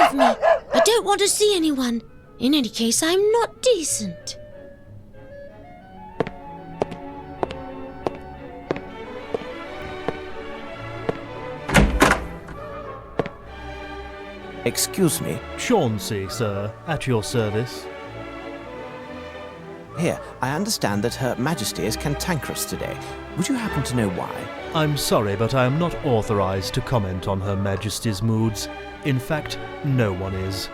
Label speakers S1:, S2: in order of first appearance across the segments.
S1: of me. I don't want to see anyone. In any case, I'm not decent.
S2: Excuse me.
S3: Chauncey, sir, at your service.
S2: Here, I understand that Her Majesty is cantankerous today. Would you happen to know why?
S3: I'm sorry, but I am not authorized to comment on Her Majesty's moods. In fact, no one is.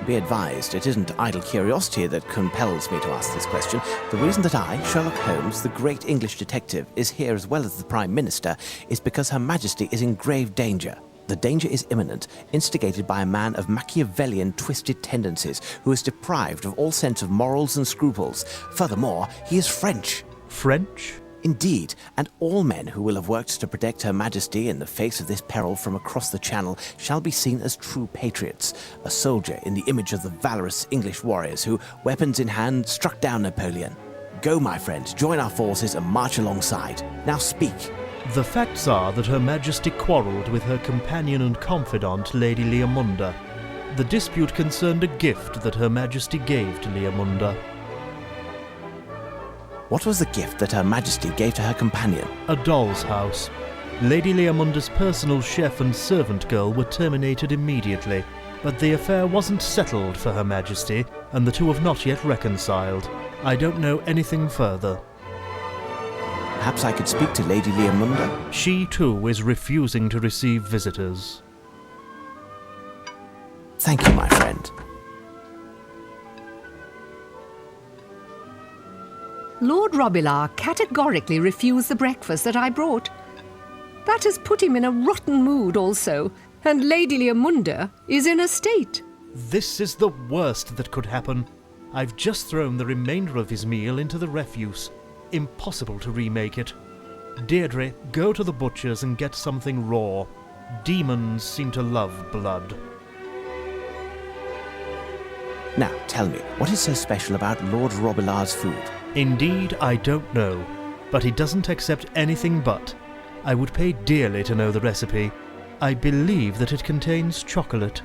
S2: Be advised, it isn't idle curiosity that compels me to ask this question. The reason that I, Sherlock Holmes, the great English detective, is here as well as the Prime Minister is because Her Majesty is in grave danger. The danger is imminent, instigated by a man of Machiavellian twisted tendencies who is deprived of all sense of morals and scruples. Furthermore, he is French.
S3: French?
S2: Indeed, and all men who will have worked to protect Her Majesty in the face of this peril from across the Channel shall be seen as true patriots, a soldier in the image of the valorous English warriors who, weapons in hand, struck down Napoleon. Go, my friend, join our forces and march alongside. Now speak.
S3: The facts are that Her Majesty quarrelled with her companion and confidant, Lady Leomunda. The dispute concerned a gift that Her Majesty gave to Leomunda.
S2: What was the gift that Her Majesty gave to her companion?
S3: A doll's house. Lady Leomunda's personal chef and servant girl were terminated immediately, but the affair wasn't settled for Her Majesty, and the two have not yet reconciled. I don't know anything further.
S2: Perhaps I could speak to Lady Leomunda?
S3: She, too, is refusing to receive visitors.
S2: Thank you, my friend.
S4: Lord Robillard categorically refused the breakfast that I brought. That has put him in a rotten mood also, and Lady Leomunda is in a state.
S3: This is the worst that could happen. I've just thrown the remainder of his meal into the refuse. Impossible to remake it. Deirdre, go to the butcher's and get something raw. Demons seem to love blood.
S2: Now, tell me, what is so special about Lord Robillard's food?
S3: Indeed, I don't know, but he doesn't accept anything but. I would pay dearly to know the recipe. I believe that it contains chocolate.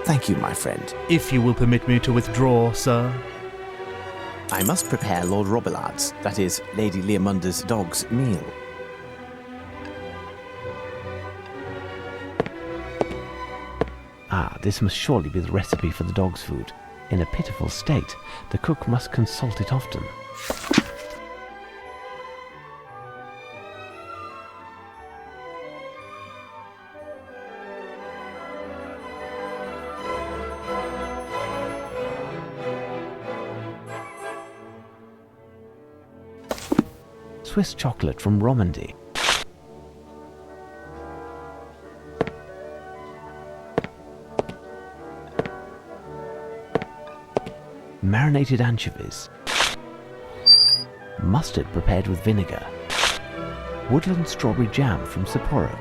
S2: Thank you, my friend.
S3: If you will permit me to withdraw, sir.
S2: I must prepare Lord Robillard's, that is, Lady Leomunda's dog's meal. Ah, this must surely be the recipe for the dog's food. In a pitiful state, the cook must consult it often. Swiss chocolate from Romandy. Marinated anchovies. Mustard prepared with vinegar. Woodland strawberry jam from Sapporo.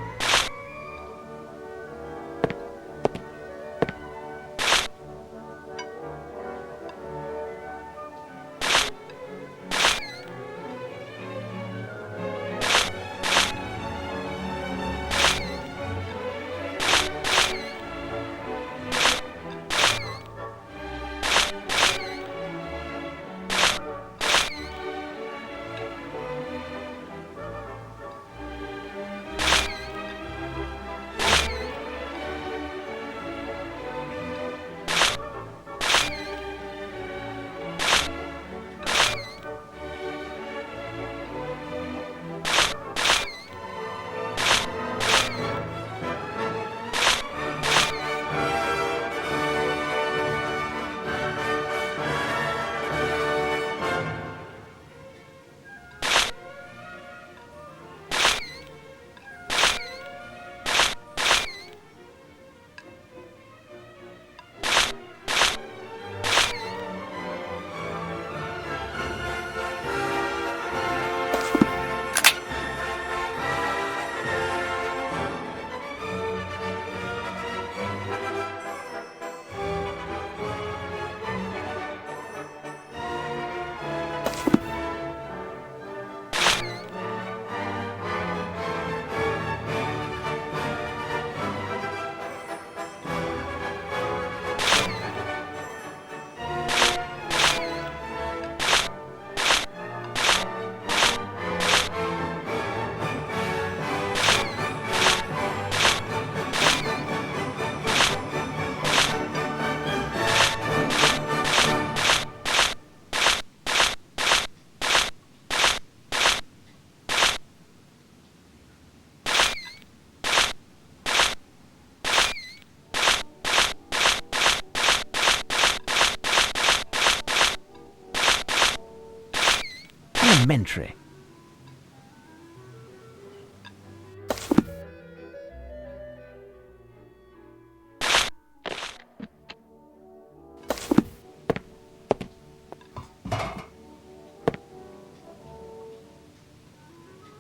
S2: elementary.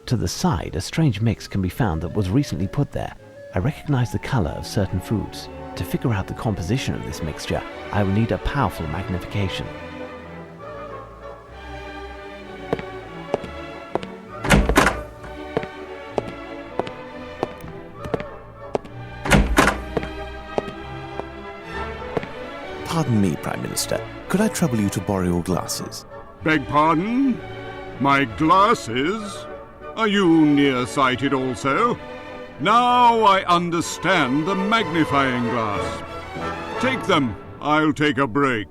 S2: To the side, a strange mix can be found that was recently put there. I recognize the color of certain foods. To figure out the composition of this mixture, I will need a powerful magnification. Pardon me, Prime Minister. Could I trouble you to borrow your glasses?
S5: Beg pardon? My glasses? Are you nearsighted also? Now I understand the magnifying glass. Take them. I'll take a break.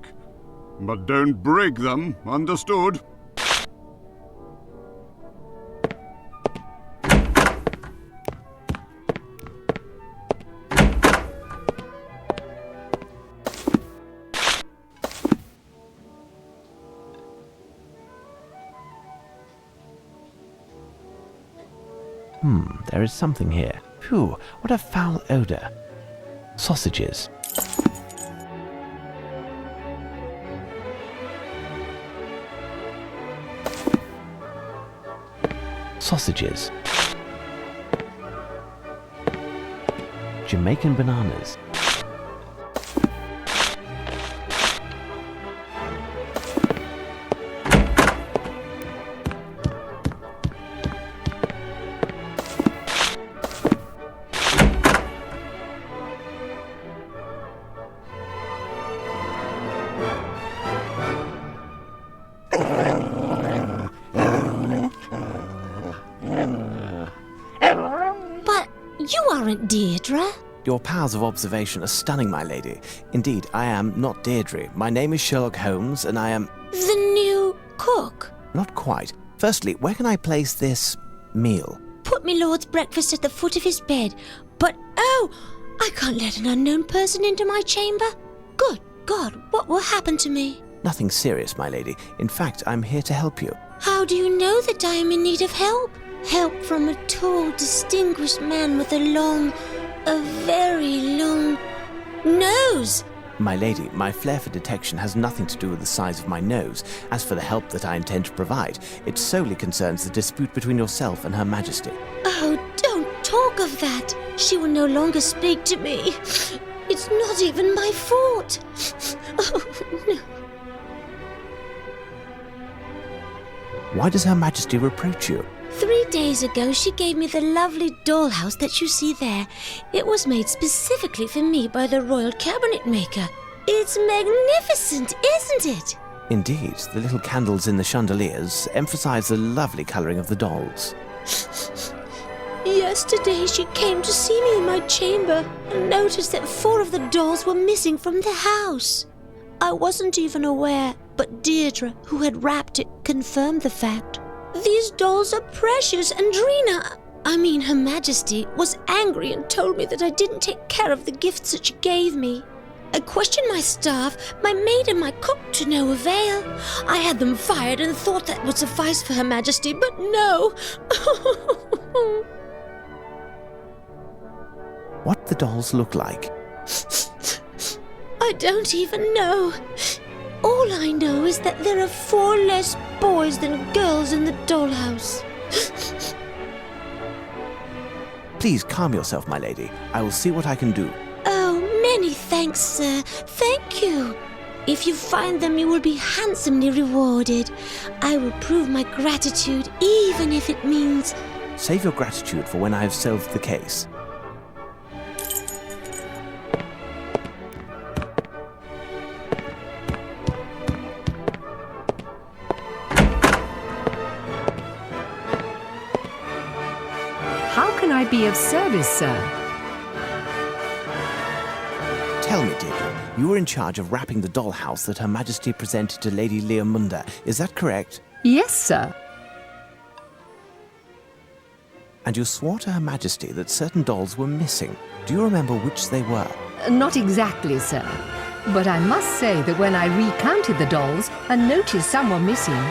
S5: But don't break them, understood?
S2: There is something here. Phew, what a foul odor. Sausages. Sausages. Jamaican bananas.
S1: But you aren't Deirdre.
S2: Your powers of observation are stunning, my lady. Indeed, I am not Deirdre. My name is Sherlock Holmes, and I am...
S1: The new cook.
S2: Not quite. Firstly, where can I place this meal?
S1: Put me lord's breakfast at the foot of his bed. But, oh, I can't let an unknown person into my chamber. Good God, what will happen to me?
S2: Nothing serious, my lady. In fact, I'm here to help you.
S1: How do you know that I am in need of help? Help from a tall, distinguished man with a very long nose.
S2: My lady, my flair for detection has nothing to do with the size of my nose. As for the help that I intend to provide, it solely concerns the dispute between yourself and Her Majesty.
S1: Oh, don't talk of that. She will no longer speak to me. It's not even my fault. Oh, no.
S2: Why does Her Majesty reproach you?
S1: 3 days ago, she gave me the lovely dollhouse that you see there. It was made specifically for me by the royal cabinet maker. It's magnificent, isn't it?
S2: Indeed, the little candles in the chandeliers emphasize the lovely coloring of the dolls.
S1: Yesterday, she came to see me in my chamber and noticed that 4 of the dolls were missing from the house. I wasn't even aware, but Deirdre, who had wrapped it, confirmed the fact. These dolls are precious, and Her Majesty, was angry and told me that I didn't take care of the gifts that she gave me. I questioned my staff, my maid and my cook to no avail. I had them fired and thought that would suffice for Her Majesty, but no.
S2: What the dolls look like?
S1: I don't even know. All I know is that there are 4 less boys than girls in the dollhouse.
S2: Please calm yourself, my lady. I will see what I can do.
S1: Oh, many thanks, sir. Thank you. If you find them, you will be handsomely rewarded. I will prove my gratitude, even if it means...
S2: Save your gratitude for when I have solved the case.
S4: How can I be of service, sir?
S2: Tell me, Deirdre, you were in charge of wrapping the dollhouse that Her Majesty presented to Lady Leomunda. Is that correct?
S4: Yes, sir.
S2: And you swore to Her Majesty that certain dolls were missing. Do you remember which they were?
S4: Not exactly, sir. But I must say that when I recounted the dolls and noticed some were missing,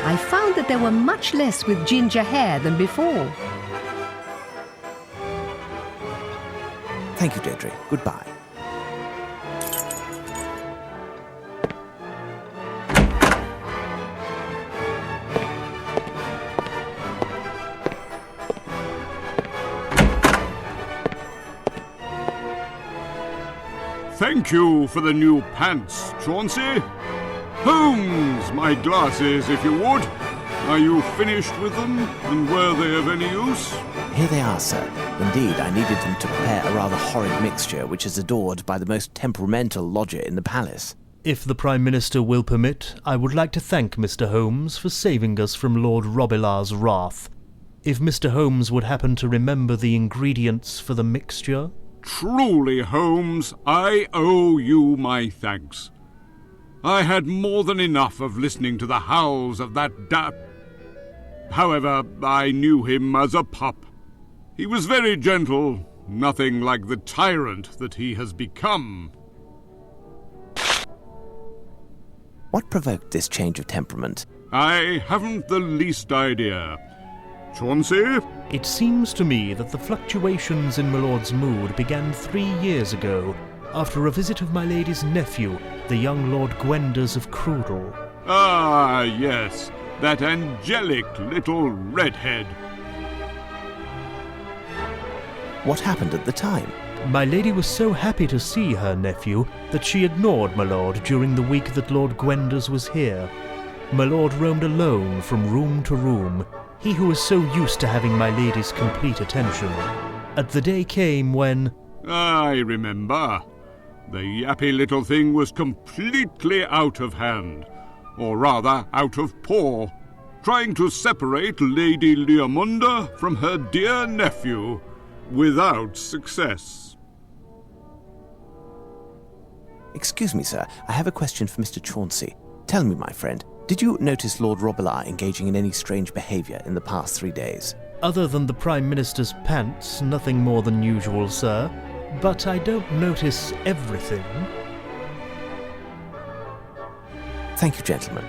S4: I found that there were much less with ginger hair than before.
S2: Thank you, Deirdre. Goodbye.
S5: Thank you for the new pants, Chauncey. Holmes, my glasses, if you would. Are you finished with them, and were they of any use?
S2: Here they are, sir. Indeed, I needed them to prepare a rather horrid mixture which is adored by the most temperamental lodger in the palace.
S3: If the Prime Minister will permit, I would like to thank Mr. Holmes for saving us from Lord Robilar's wrath. If Mr. Holmes would happen to remember the ingredients for the mixture...
S5: Truly, Holmes, I owe you my thanks. I had more than enough of listening to the howls of that However, I knew him as a pup. He was very gentle, nothing like the tyrant that he has become.
S2: What provoked this change of temperament?
S5: I haven't the least idea. Chauncey?
S3: It seems to me that the fluctuations in my lord's mood began 3 years ago, after a visit of my lady's nephew, the young Lord Gwenders of Crudel.
S5: Ah, yes, that angelic little redhead.
S2: What happened at the time?
S3: My lady was so happy to see her nephew that she ignored my lord during the week that Lord Gwenders was here. My lord roamed alone from room to room, he who was so used to having my lady's complete attention. At the day came when...
S5: I remember. The yappy little thing was completely out of hand, or rather out of paw, trying to separate Lady Leomunda from her dear nephew, without success.
S2: Excuse me, sir. I have a question for Mr. Chauncey. Tell me, my friend, did you notice Lord Robilar engaging in any strange behaviour in the past 3 days?
S3: Other than the Prime Minister's pants, nothing more than usual, sir. But I don't notice everything.
S2: Thank you, gentlemen.